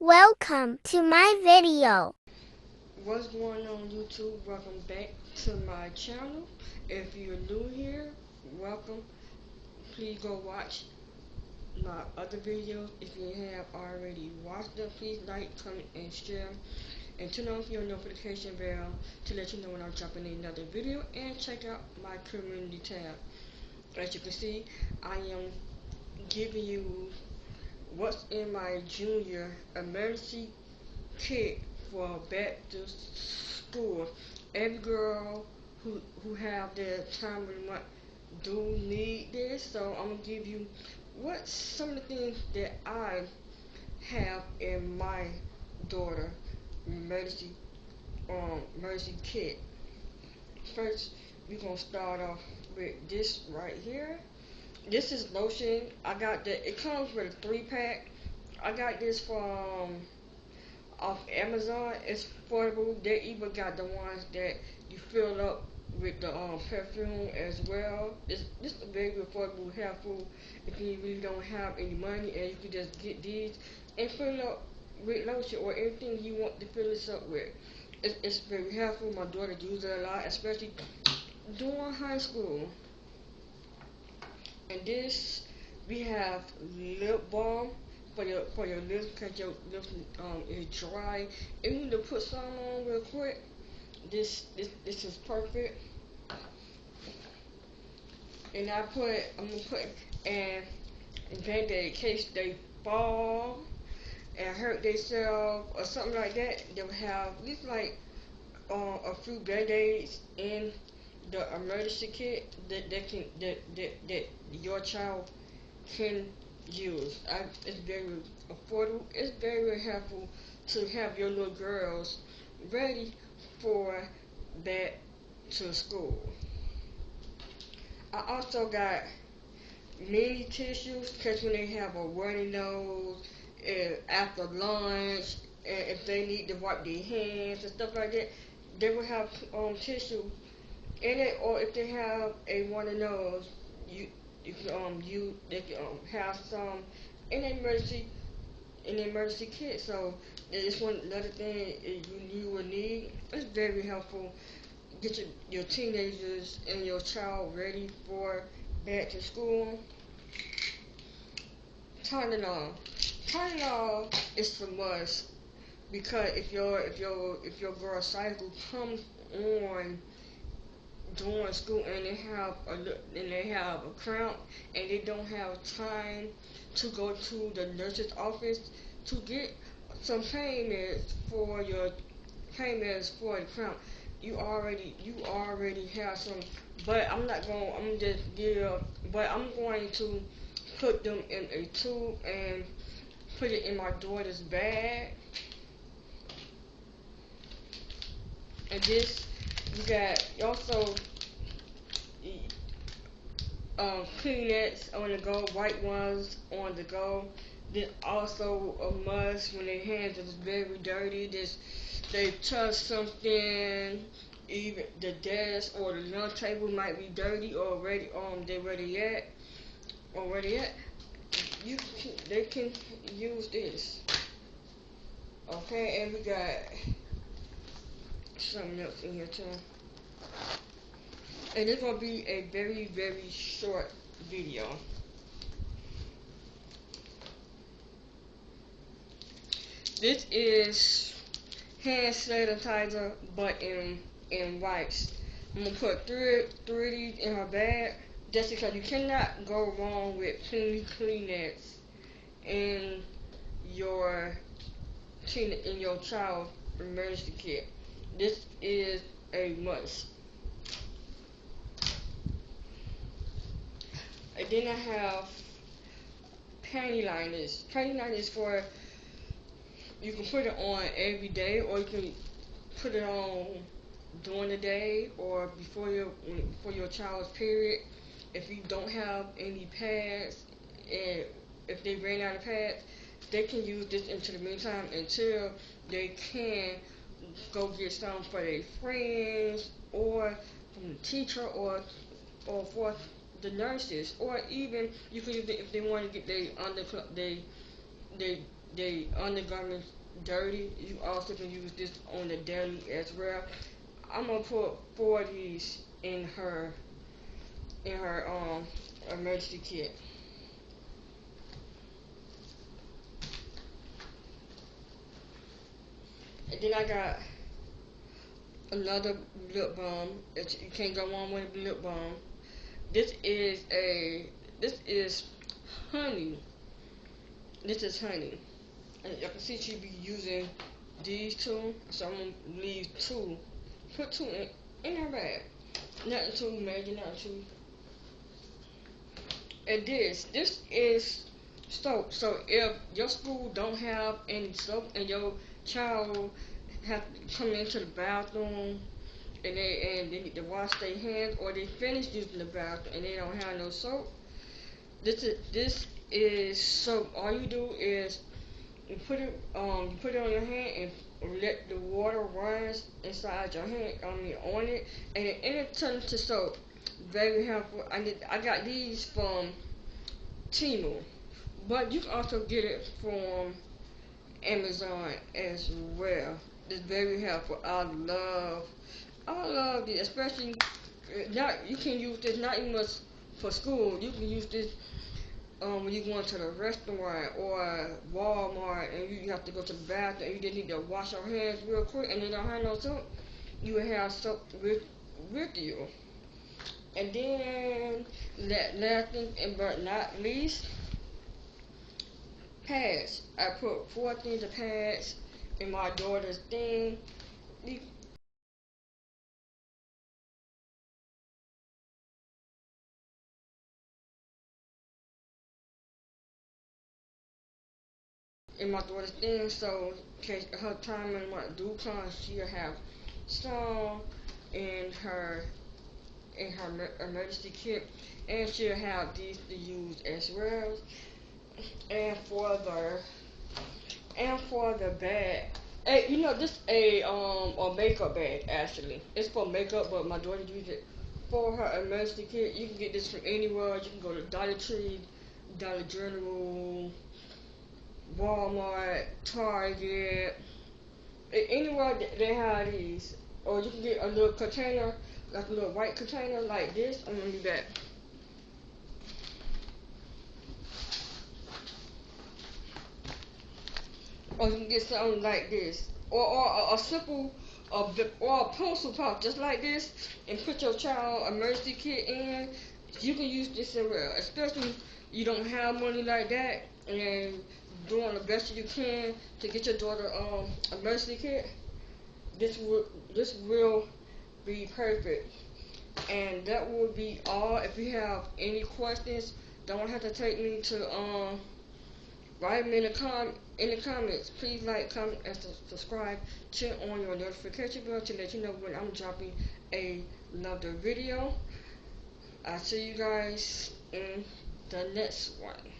Welcome to my video. What's going on YouTube? Welcome back to my channel. If you're new here, welcome. Please go watch my other videos. If you have already watched them, please like, comment, and share. And turn on your notification bell to let you know when I'm dropping another video. And check out my community tab. As you can see, I am giving you what's in my junior emergency kit for back to school. Every girl who have their time of the month do need this, so I'm gonna give you what some of the things that I have in my daughter emergency emergency kit. First, we're gonna start off with this right here. This is lotion. I got that. It comes with a 3-pack. I got this from off Amazon. It's affordable. They even got the ones that you fill up with the perfume as well. This is very affordable, helpful if you really don't have any money, and you can just get these and fill up with lotion or anything you want to fill this up with. It's very helpful. My daughter uses it a lot, especially during high school. And this, we have lip balm for your lips because your lips is dry. If you need to put some on real quick, this is perfect. And I'm gonna put and Band-Aid in case they fall and hurt themselves or something like that. They'll have at least like a few Band-Aids in the emergency kit that your child can use. It's very affordable. It's very helpful to have your little girls ready for back to school. I also got mini tissues because when they have a runny nose after lunch, and if they need to wipe their hands and stuff like that, they will have tissue in it. Or if they have a runny nose, you they can have some in an emergency kit. So it's one another thing you will need. It's very helpful. Get your teenagers and your child ready for back to school. Tylenol. Tylenol is a must because if your girl cycle comes on during school and they have a cramp and they don't have time to go to the nurse's office to get some pain meds for your pain meds for the cramp. You already have some, but I'm going to put them in a tube and put it in my daughter's bag. And this, you got also Kleenex on the go, white ones on the go. Then also a must when their hands is very dirty. This they touch something, even the desk or the lunch table might be dirty already. They already yet. They can use this. Okay, and we got something else in here too. And it's gonna be a very short video. This is hand sanitizer, but in wipes. I'm gonna put three of these in her bag, just because you cannot go wrong with Kleenex in your in your child emergency kit. This is a must. And then I have panty liners. Panty liners for you can put it on every day, or you can put it on during the day or before your child's period. If you don't have any pads, and if they ran out of pads, they can use this into the meantime until they can go get some for their friends or from the teacher or for the nurses, or even you can use it if they want to get they the undergarments dirty, you also can use this on the daily as well. I'm gonna put 4 of these in her emergency kit. And then I got another lip balm. You can't go wrong with a lip balm. This is a this is honey. This is honey. And you can see she be using these two. So I'm gonna leave 2. Put 2 in her bag. Nothing too major, nothing too. And this is soap. So if your school don't have any soap and your child have to come into the bathroom and they need to wash their hands, or they finish using the bathroom and they don't have no soap, this is soap. All you do is you put it on your hand and let the water rise inside your hand, on it, and it turns to soap. Very helpful. I got these from Temu, but you can also get it from Amazon as well. It's very helpful. I love this, especially not you can use this not even much for school. You can use this when you go into the restaurant or Walmart and you have to go to the bathroom and you just need to wash your hands real quick and you don't have no soap. You will have soap with you. And then last thing but not least, pads. I put 4 things of pads in my daughter's thing. In my daughter's thing, so in case her time and what do come, she'll have some in her emergency kit, and she'll have these to use as well. And for the bag, this a makeup bag actually. It's for makeup, but my daughter uses it for her emergency kit. You can get this from anywhere. You can go to Dollar Tree, Dollar General, Walmart, Target, anywhere they have these. Or you can get a little container, like a little white container like this. I'm gonna do that. Or you can get something like this, or a simple or a pencil pouch just like this, and put your child emergency kit in. You can use this as well, especially you don't have money like that and doing the best you can to get your daughter emergency kit. This will be perfect. And that will be all. If you have any questions, don't hesitate me to write me in the comments. Please like, comment, and subscribe. Turn on your notification bell to let you know when I'm dropping another video. I'll see you guys in the next one.